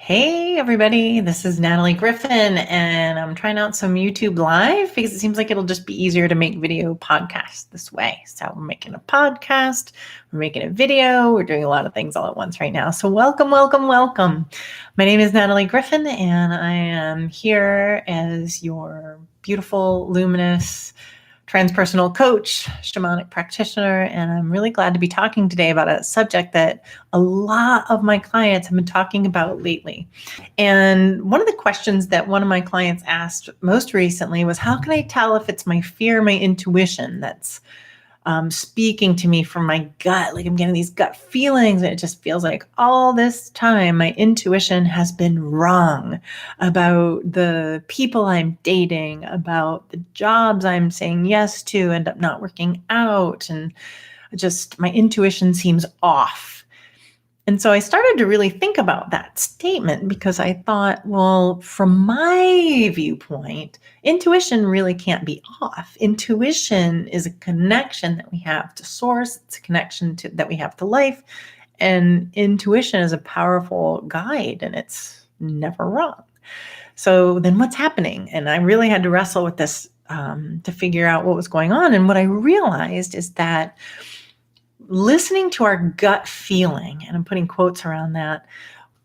Hey everybody, this is Natalie Griffin, and I'm trying out some YouTube Live because it seems like it'll just be easier to make video podcasts this way. So we're making a podcast, we're making a video, we're doing a lot of things all at once right now. So welcome, welcome, welcome. My name is Natalie Griffin, and I am here as your beautiful, luminous, transpersonal coach, shamanic practitioner, and I'm really glad to be talking today about a subject that a lot of my clients have been talking about lately. And one of the questions that one of my clients asked most recently was, how can I tell if it's my fear, my intuition that's speaking to me from my gut? Like I'm getting these gut feelings, and it just feels like all this time my intuition has been wrong about the people I'm dating, about the jobs I'm saying yes to end up not working out, and just my intuition seems off. And so I started to really think about that statement because I thought, well, from my viewpoint, intuition really can't be off. Intuition is a connection that we have to source, it's a connection that we have to life. And intuition is a powerful guide, and it's never wrong. So then what's happening? And I really had to wrestle with this to figure out what was going on. And what I realized is that listening to our gut feeling, and I'm putting quotes around that,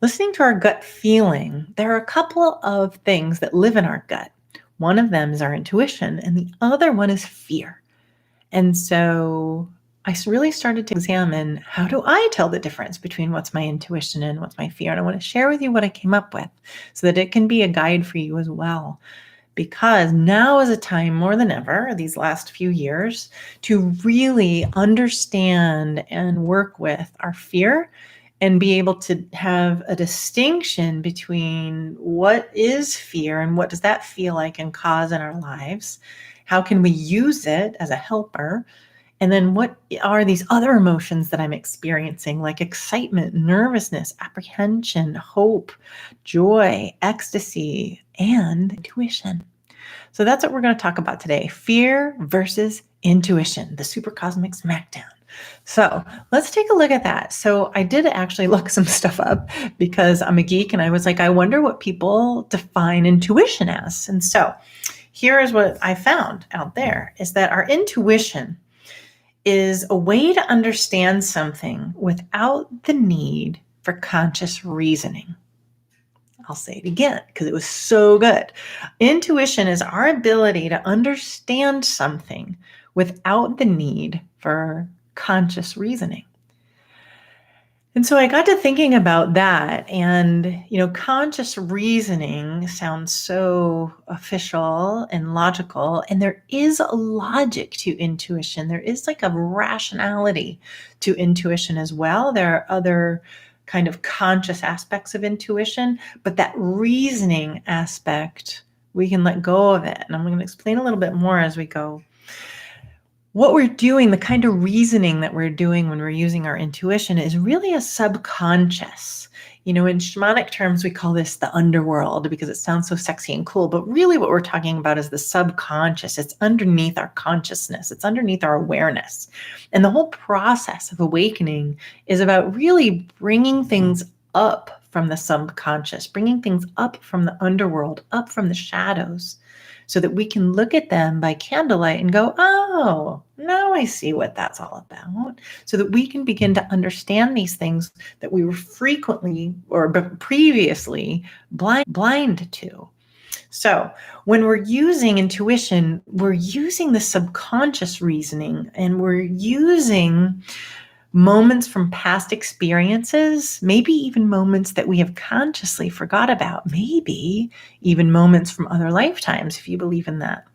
listening to our gut feeling, there are a couple of things that live in our gut. One of them is our intuition, and the other one is fear. And so I really started to examine, how do I tell the difference between what's my intuition and what's my fear? And I want to share with you what I came up with so that it can be a guide for you as well. Because now is a time more than ever, these last few years, to really understand and work with our fear and be able to have a distinction between what is fear and what does that feel like and cause in our lives. How can we use it as a helper? And then what are these other emotions that I'm experiencing, like excitement, nervousness, apprehension, hope, joy, ecstasy, and intuition? So that's what we're going to talk about today. Fear versus intuition, the super cosmic smackdown. So let's take a look at that. So I did actually look some stuff up because I'm a geek, and I was like, I wonder what people define intuition as. And so here is what I found out there, is that our intuition is a way to understand something without the need for conscious reasoning. I'll say it again because it was so good. Intuition is our ability to understand something without the need for conscious reasoning. And so I got to thinking about that, and, conscious reasoning sounds so official and logical, and there is a logic to intuition. There is like a rationality to intuition as well. There are other kind of conscious aspects of intuition, but that reasoning aspect, we can let go of it. And I'm going to explain a little bit more as we go. What we're doing, the kind of reasoning that we're doing when we're using our intuition, is really a subconscious. In shamanic terms, we call this the underworld because it sounds so sexy and cool. But really what we're talking about is the subconscious. It's underneath our consciousness. It's underneath our awareness. And the whole process of awakening is about really bringing things up from the subconscious, bringing things up from the underworld, up from the shadows, so that we can look at them by candlelight and go, oh, now I see what that's all about. So that we can begin to understand these things that we were frequently or previously blind to. So when we're using intuition, we're using the subconscious reasoning, and we're using moments from past experiences, maybe even moments that we have consciously forgot about, maybe even moments from other lifetimes, if you believe in that.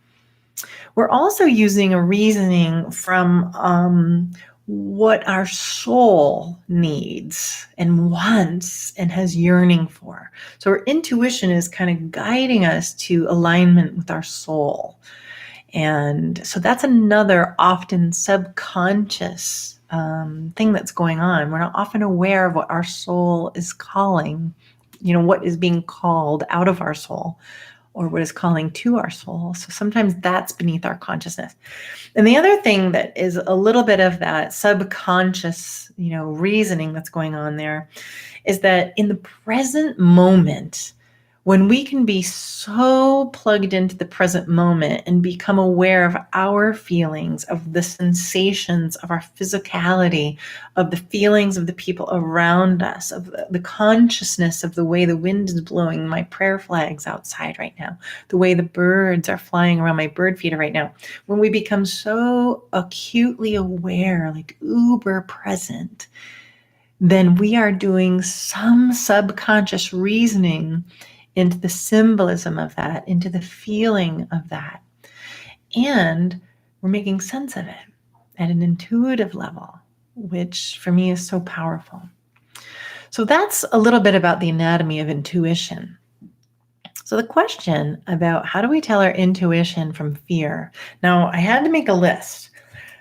We're also using a reasoning from what our soul needs and wants and has yearning for. So our intuition is kind of guiding us to alignment with our soul. And so that's another often subconscious thing that's going on. We're not often aware of what our soul is calling, what is being called out of our soul. or what is calling to our soul. So sometimes that's beneath our consciousness. And the other thing that is a little bit of that subconscious, reasoning that's going on there is that in the present moment, when we can be so plugged into the present moment and become aware of our feelings, of the sensations of our physicality, of the feelings of the people around us, of the consciousness of the way the wind is blowing my prayer flags outside right now, the way the birds are flying around my bird feeder right now, when we become so acutely aware, like uber present, then we are doing some subconscious reasoning into the symbolism of that, into the feeling of that. And we're making sense of it at an intuitive level, which for me is so powerful. So that's a little bit about the anatomy of intuition. So the question about how do we tell our intuition from fear? Now, I had to make a list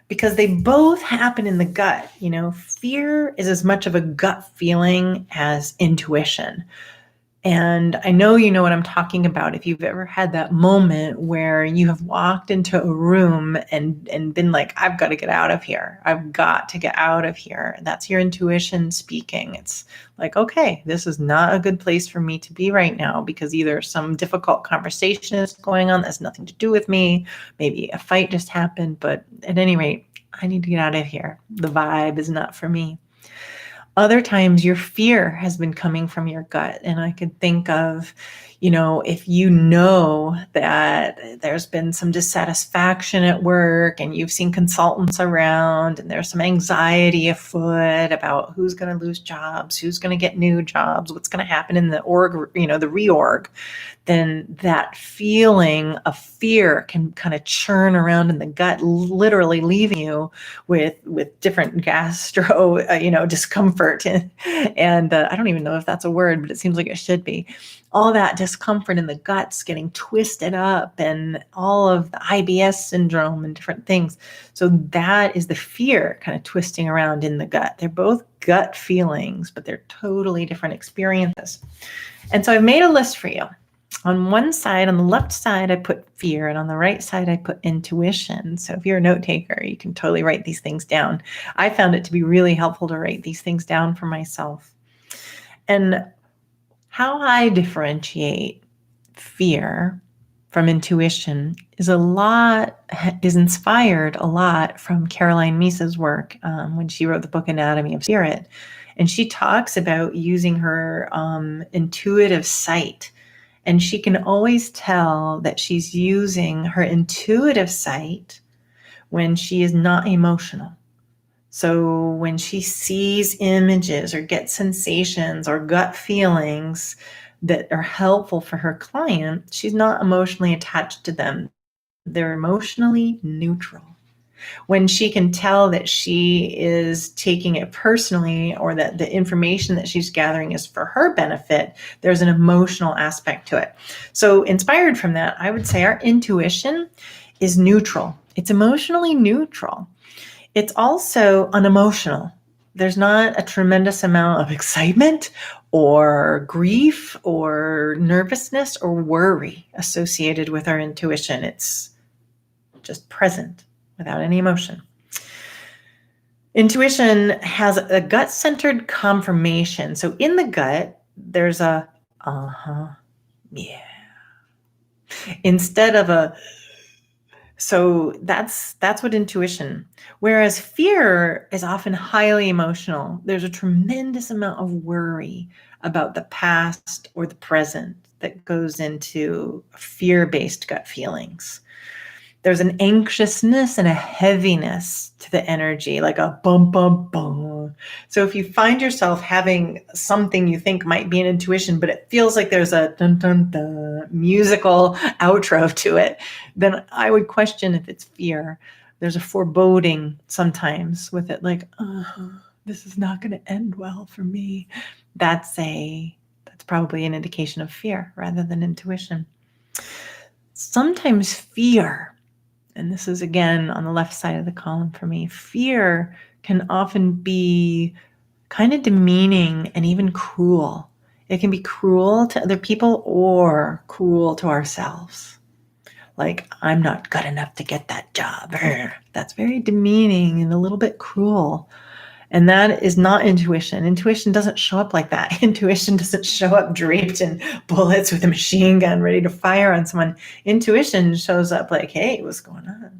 because they both happen in the gut. Fear is as much of a gut feeling as intuition. And I know you know what I'm talking about. If you've ever had that moment where you have walked into a room and been like, I've got to get out of here. I've got to get out of here. That's your intuition speaking. It's like, okay, this is not a good place for me to be right now because either some difficult conversation is going on that has nothing to do with me. Maybe a fight just happened, but at any rate, I need to get out of here. The vibe is not for me. Other times your fear has been coming from your gut. And I could think of, if you know that there's been some dissatisfaction at work and you've seen consultants around and there's some anxiety afoot about who's going to lose jobs, who's going to get new jobs, what's going to happen in the org, the reorg, then that feeling of fear can kind of churn around in the gut, literally leaving you with different gastro, discomfort. And I don't even know if that's a word, but it seems like it should be. All that discomfort in the guts getting twisted up and all of the IBS syndrome and different things. So that is the fear kind of twisting around in the gut. They're both gut feelings, but they're totally different experiences. And so I've made a list for you. On one side, on the left side, I put fear, and on the right side, I put intuition. So if you're a note taker, you can totally write these things down. I found it to be really helpful to write these things down for myself. And how I differentiate fear from intuition is inspired a lot from Caroline Myss's work when she wrote the book Anatomy of Spirit. And she talks about using her intuitive sight. And she can always tell that she's using her intuitive sight when she is not emotional. So when she sees images or gets sensations or gut feelings that are helpful for her client, she's not emotionally attached to them. They're emotionally neutral. When she can tell that she is taking it personally or that the information that she's gathering is for her benefit, there's an emotional aspect to it. So inspired from that, I would say our intuition is neutral. It's emotionally neutral. It's also unemotional. There's not a tremendous amount of excitement or grief or nervousness or worry associated with our intuition. It's just present without any emotion. Intuition has a gut-centered confirmation. So in the gut, there's a yeah. Instead of a so that's what intuition. Whereas fear is often highly emotional. There's a tremendous amount of worry about the past or the present that goes into fear-based gut feelings. There's an anxiousness and a heaviness to the energy, like a bum, bum, bum. So if you find yourself having something you think might be an intuition, but it feels like there's a dun, dun, dun, musical outro to it, then I would question if it's fear. There's a foreboding sometimes with it, like, this is not going to end well for me. That's probably an indication of fear rather than intuition. Sometimes fear, and this is again on the left side of the column for me, fear can often be kind of demeaning and even cruel. It can be cruel to other people or cruel to ourselves. Like, I'm not good enough to get that job. That's very demeaning and a little bit cruel. And that is not intuition. Intuition doesn't show up like that. Intuition doesn't show up draped in bullets with a machine gun ready to fire on someone. Intuition shows up like, hey, what's going on?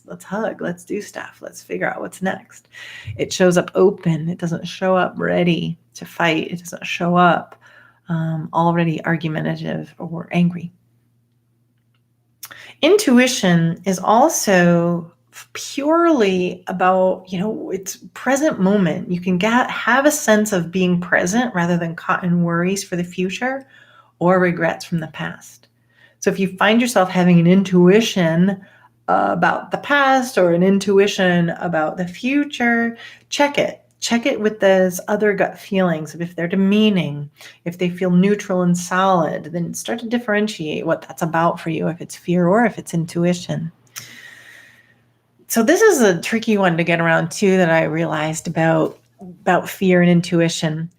Let's hug. Let's do stuff. Let's figure out what's next. It shows up open. It doesn't show up ready to fight. It doesn't show up already argumentative or angry. Intuition is also purely about, it's present moment. You can have a sense of being present rather than caught in worries for the future or regrets from the past. So if you find yourself having an intuition about the past or an intuition about the future, check it. Check it with those other gut feelings. If they're demeaning, if they feel neutral and solid, then start to differentiate what that's about for you, if it's fear or if it's intuition. So this is a tricky one to get around too, that I realized about fear and intuition.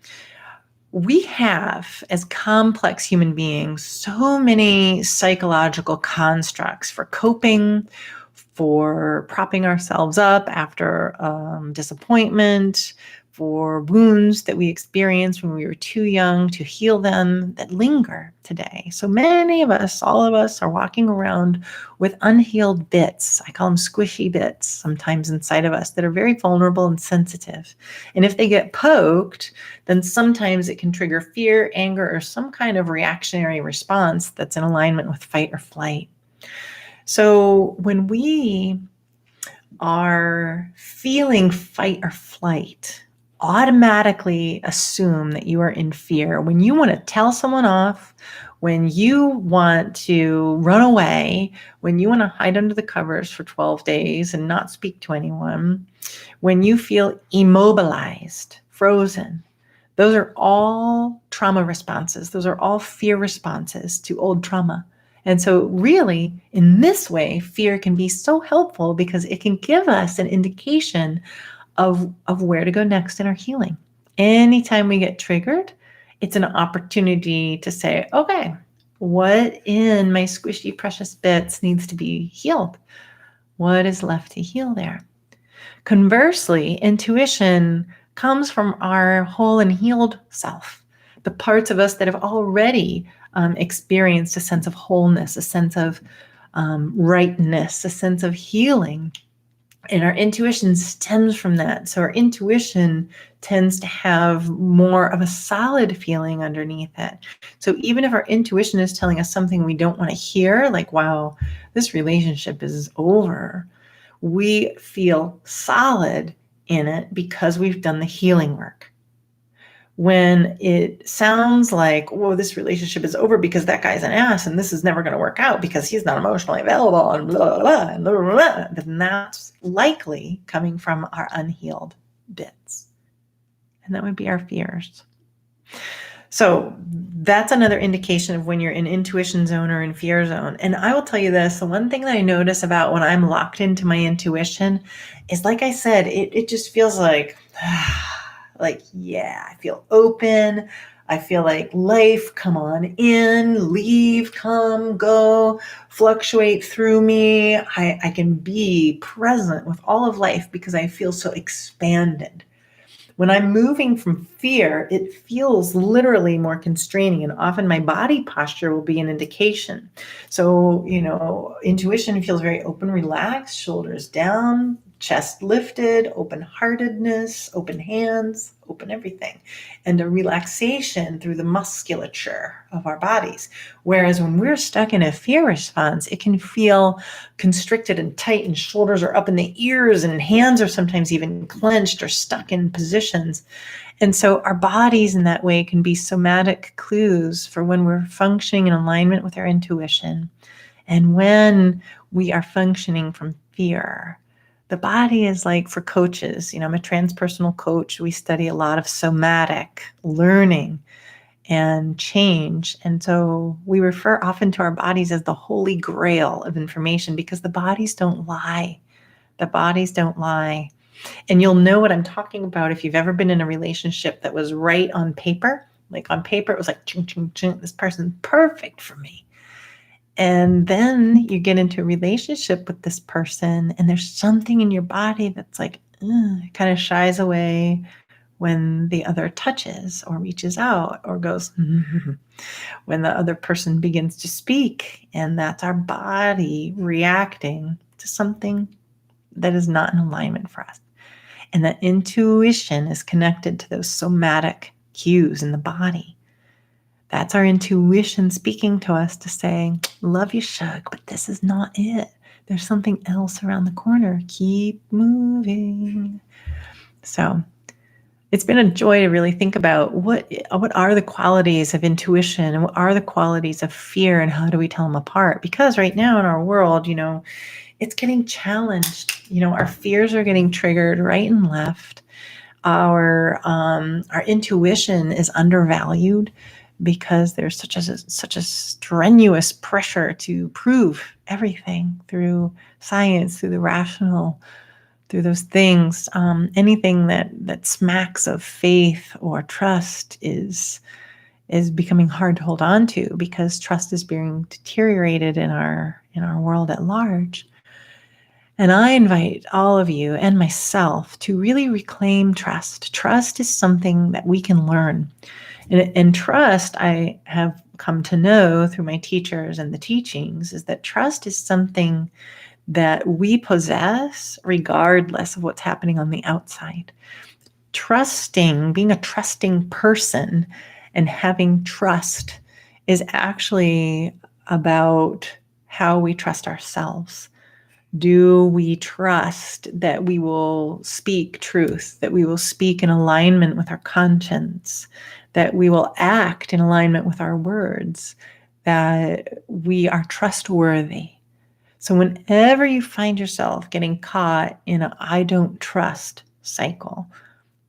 We have, as complex human beings, so many psychological constructs for coping, for propping ourselves up after disappointment, for wounds that we experienced when we were too young to heal them, that linger today. So many of us, all of us, are walking around with unhealed bits. I call them squishy bits sometimes inside of us that are very vulnerable and sensitive. And if they get poked, then sometimes it can trigger fear, anger, or some kind of reactionary response that's in alignment with fight or flight. So when we are feeling fight or flight, automatically assume that you are in fear. When you want to tell someone off, when you want to run away, when you want to hide under the covers for 12 days and not speak to anyone, when you feel immobilized, frozen, those are all trauma responses. Those are all fear responses to old trauma. And so really, in this way, fear can be so helpful because it can give us an indication of where to go next in our healing. Anytime we get triggered, it's an opportunity to say, okay, what in my squishy, precious bits needs to be healed? What is left to heal there? Conversely, intuition comes from our whole and healed self, the parts of us that have already experienced a sense of wholeness, a sense of rightness, a sense of healing. And our intuition stems from that. So our intuition tends to have more of a solid feeling underneath it. So even if our intuition is telling us something we don't want to hear, like, wow, this relationship is over, we feel solid in it because we've done the healing work. When it sounds like, whoa, this relationship is over because that guy's an ass and this is never going to work out because he's not emotionally available and blah, blah, blah, and blah, blah, blah, then that's likely coming from our unhealed bits. And that would be our fears. So that's another indication of when you're in intuition zone or in fear zone. And I will tell you this, the one thing that I notice about when I'm locked into my intuition is, like I said, it just feels like, yeah, I feel open. I feel like life, come on in, leave, come, go, fluctuate through me. I can be present with all of life because I feel so expanded. When I'm moving from fear, it feels literally more constraining, and often my body posture will be an indication. So, intuition feels very open, relaxed, shoulders down, chest lifted, open-heartedness, open hands, open everything, and a relaxation through the musculature of our bodies. Whereas when we're stuck in a fear response, it can feel constricted and tight, and shoulders are up in the ears, and hands are sometimes even clenched or stuck in positions. And so our bodies in that way can be somatic clues for when we're functioning in alignment with our intuition and when we are functioning from fear. The body is like, for coaches, I'm a transpersonal coach. We study a lot of somatic learning and change. And so we refer often to our bodies as the holy grail of information because the bodies don't lie. The bodies don't lie. And you'll know what I'm talking about if you've ever been in a relationship that was right on paper, Like on paper, it was like, ching, ching, ching, this person's perfect for me. And then you get into a relationship with this person, and there's something in your body that's like, kind of shies away when the other touches or reaches out or goes, when the other person begins to speak. And that's our body reacting to something that is not in alignment for us. And that intuition is connected to those somatic cues in the body. That's our intuition speaking to us to say, love you, Shug, but this is not it. There's something else around the corner. Keep moving. So it's been a joy to really think about what are the qualities of intuition and what are the qualities of fear and how do we tell them apart? Because right now in our world, it's getting challenged. Our fears are getting triggered right and left. Our intuition is undervalued because there's such a strenuous pressure to prove everything through science, through the rational, through those things. Anything that smacks of faith or trust is becoming hard to hold on to because trust is being deteriorated in our world at large. And I invite all of you and myself to really reclaim trust. Trust is something that we can learn. And trust, I have come to know through my teachers and the teachings, is that trust is something that we possess regardless of what's happening on the outside. Trusting, being a trusting person and having trust is actually about how we trust ourselves. Do we trust that we will speak truth, that we will speak in alignment with our conscience, that we will act in alignment with our words, that we are trustworthy? So whenever you find yourself getting caught in a I don't trust cycle,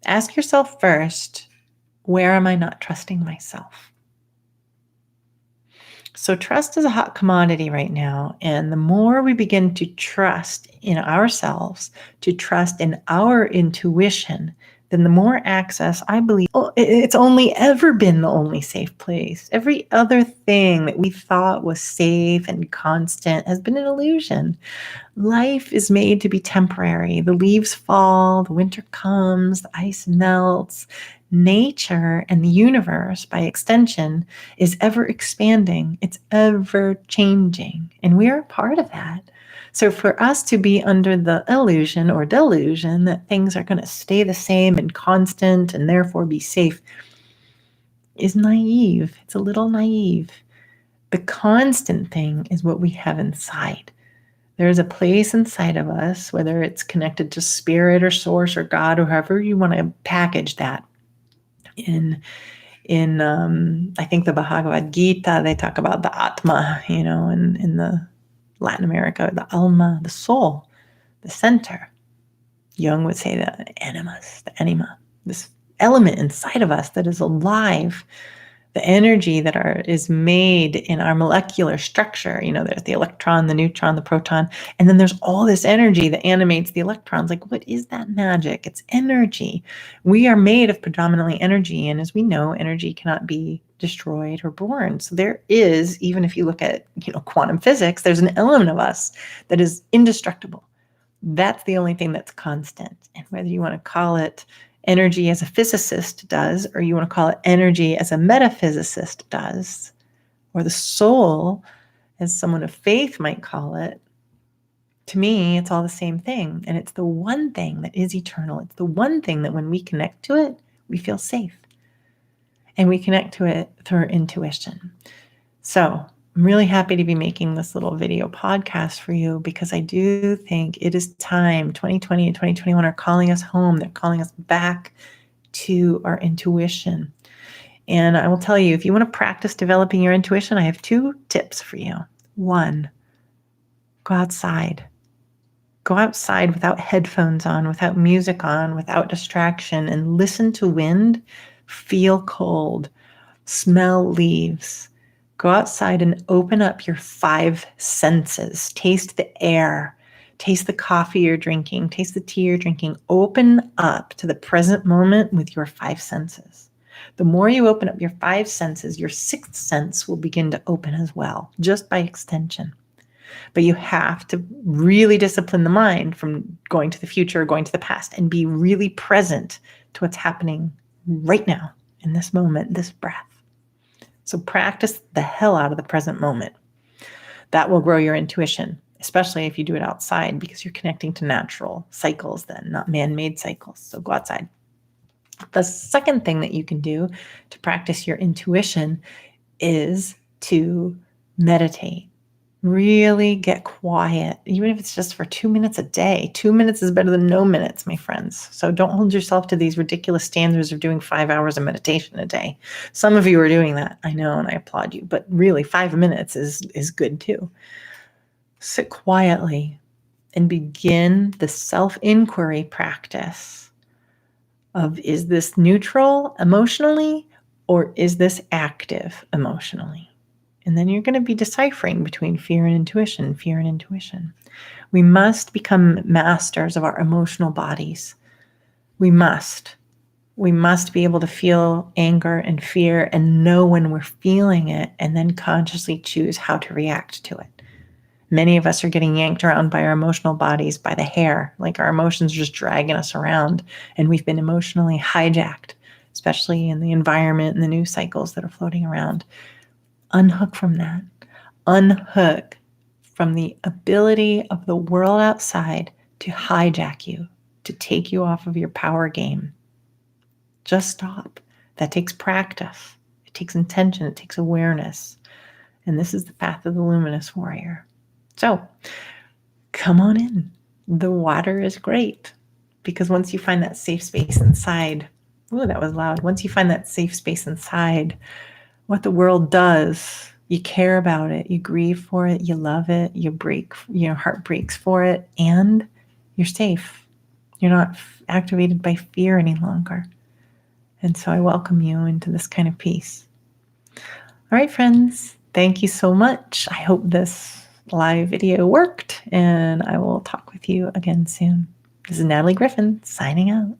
ask yourself first, where am I not trusting myself? So trust is a hot commodity right now. And the more we begin to trust in ourselves, to trust in our intuition, then the more access, I believe, it's only ever been the only safe place. Every other thing that we thought was safe and constant has been an illusion. Life is made to be temporary. The leaves fall, the winter comes, the ice melts. Nature and the universe, by extension, is ever expanding. It's ever changing. And we are a part of that. So for us to be under the illusion or delusion that things are going to stay the same and constant and therefore be safe is naive. It's a little naive. The constant thing is what we have inside. There's a place inside of us, whether it's connected to spirit or source or God or however you want to package that. In I think the Bhagavad Gita, they talk about the Atma, in the Latin America, the Alma, the soul, the center. Jung would say the animus, the anima, this element inside of us that is alive, the energy that is made in our molecular structure. There's the electron, the neutron, the proton, and then there's all this energy that animates the electrons. Like, what is that magic? It's energy. We are made of predominantly energy, and as we know, energy cannot be destroyed or born. So there is, even if you look at, quantum physics, there's an element of us that is indestructible. That's the only thing that's constant. And whether you want to call it energy as a physicist does, or you want to call it energy as a metaphysicist does, or the soul as someone of faith might call it, to me, it's all the same thing. And it's the one thing that is eternal. It's the one thing that when we connect to it, we feel safe. And we connect to it through our intuition. So I'm really happy to be making this little video podcast for you because I do think it is time. 2020 and 2021 are calling us home. They're calling us back to our intuition. And I will tell you, if you want to practice developing your intuition, I have 2 tips for you. 1, go outside. Go outside without headphones on, without music on, without distraction, and listen to wind, feel cold, smell leaves. Go outside and open up your 5 senses. Taste the air. Taste the coffee you're drinking. Taste the tea you're drinking. Open up to the present moment with your 5 senses. The more you open up your five senses, your sixth sense will begin to open as well, just by extension. But you have to really discipline the mind from going to the future, going to the past, and be really present to what's happening right now, in this moment, this breath. So practice the hell out of the present moment. That will grow your intuition, especially if you do it outside, because you're connecting to natural cycles then, not man-made cycles. So go outside. The second thing that you can do to practice your intuition is to meditate. Really get quiet, even if it's just for 2 minutes a day. 2 minutes is better than no minutes, my friends. So don't hold yourself to these ridiculous standards of doing 5 hours of meditation a day. Some of you are doing that, I know, and I applaud you. But really, 5 minutes is good too. Sit quietly and begin the self-inquiry practice of, is this neutral emotionally or is this active emotionally? And then you're going to be deciphering between fear and intuition, fear and intuition. We must become masters of our emotional bodies. We must. We must be able to feel anger and fear and know when we're feeling it and then consciously choose how to react to it. Many of us are getting yanked around by our emotional bodies by the hair, like our emotions are just dragging us around, and we've been emotionally hijacked, especially in the environment and the news cycles that are floating around. Unhook from that. Unhook from the ability of the world outside to hijack you, to take you off of your power game. Just stop. That takes practice. It takes intention. It takes awareness. And this is the path of the luminous warrior. So come on in. The water is great, because once you find that safe space inside, ooh, that was loud. Once you find that safe space inside, what the world does, you care about it, you grieve for it, you love it, your heart breaks for it, and you're safe. You're not activated by fear any longer. And so I welcome you into this kind of peace. All right, friends, thank you so much. I hope this live video worked, and I will talk with you again soon. This is Natalie Griffin signing out.